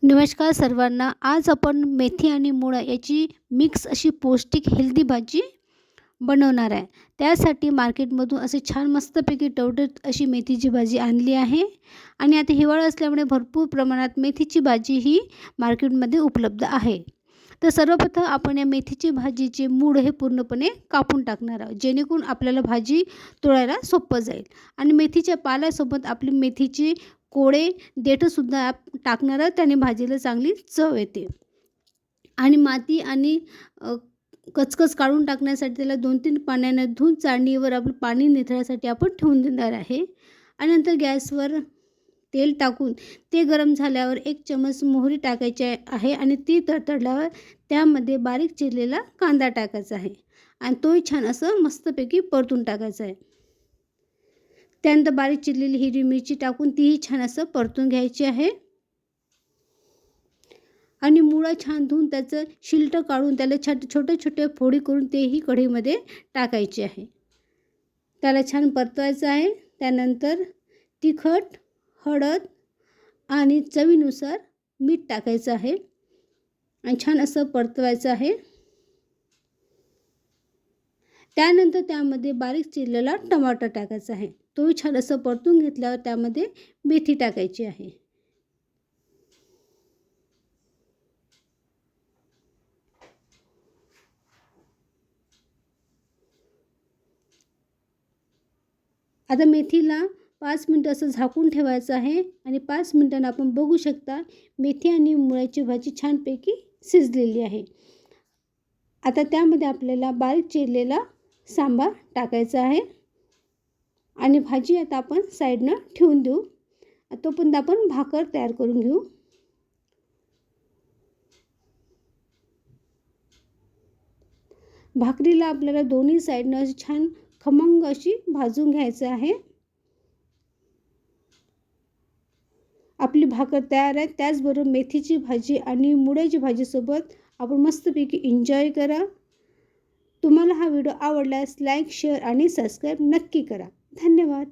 नमस्कार सर्वांना. आज आपण मेथी आणि मुळा याची मिक्स अशी पौष्टिक हेल्दी भाजी बनवणार आहे. त्यासाठी मार्केटमधून असे छान मस्तपैकी टवटवीत अशी मेथीची भाजी आणली आहे आणि आता हिवाळा असल्यामुळे भरपूर प्रमाणात मेथीची भाजी ही मार्केटमध्ये उपलब्ध आहे. तर सर्वप्रथम आपण या मेथीची भाजीचे मूळ हे पूर्णपणे कापून टाकणार आहोत, जेणेकरून आपल्याला भाजी तोडायला सोपं जाईल. आणि मेथीच्या पाल्यासोबत आपली मेथीची कोळे देठंसुद्धा टाकणार आहोत, त्याने भाजीला चांगली चव येते. आणि माती आणि कचकच काढून टाकण्यासाठी त्याला 2-3 पाण्याने धुवून चाळणीवर आपलं पाणी निथळण्यासाठी आपण ठेवून देणार आहे. आणि नंतर गॅसवर तेल टाकून ते गरम झाल्यावर 1 चमच मोहरी टाकायची आहे आणि ती तडतडल्यावर त्यामध्ये बारीक चिरलेला कांदा टाकायचा आहे आणि तोही छान असं मस्तपैकी परतून टाकायचा आहे. त्यानंतर बारीक चिरलेली हिरवी मिरची टाकून तीही छान असं परतून घ्यायची आहे. आणि मुळा छान धुवून त्याचं शिलटं काढून त्याला छोटे छोटे फोडी करून तेही कढईमध्ये टाकायचे आहे. त्याला छान परतवायचं आहे. त्यानंतर तिखट, हळद आणि चवीनुसार मीठ टाकायचं आहे आणि छान असं परतवायचं आहे. त्यानंतर त्यामध्ये बारीक चिरलेला टमाटर टाकायचा आहे. तोही छान असं परतून घेतल्यावर त्यामध्ये मेथी टाकायची आहे. आता मेथीला 5 मिनिटं असं झाकून ठेवायचं आहे आणि 5 मिनिटांनी आपण बघू शकता मेथी आणि मुळ्याची भाजी छानपैकी शिजलेली आहे. आता त्यामध्ये आपल्याला बारीक चिरलेला सांबार टाकायचा आहे आणि भाजी आता आपण साईडनं ठेवून देऊ. तोपर्यंत आपण भाकर तयार करून घेऊ. भाकरीला आपल्याला दोन्ही साईडनं अशी छान खमंग अशी भाजून घ्यायचं आहे. आपली भाकर तयार आहे. त्याचबरोबर मेथीची भाजी आणि मुळ्याची भाजीसोबत आपण मस्तपैकी एन्जॉय करा. तुम्हाला हा व्हिडिओ आवडल्यास लाईक, शेअर आणि सबस्क्राईब नक्की करा. धन्यवाद.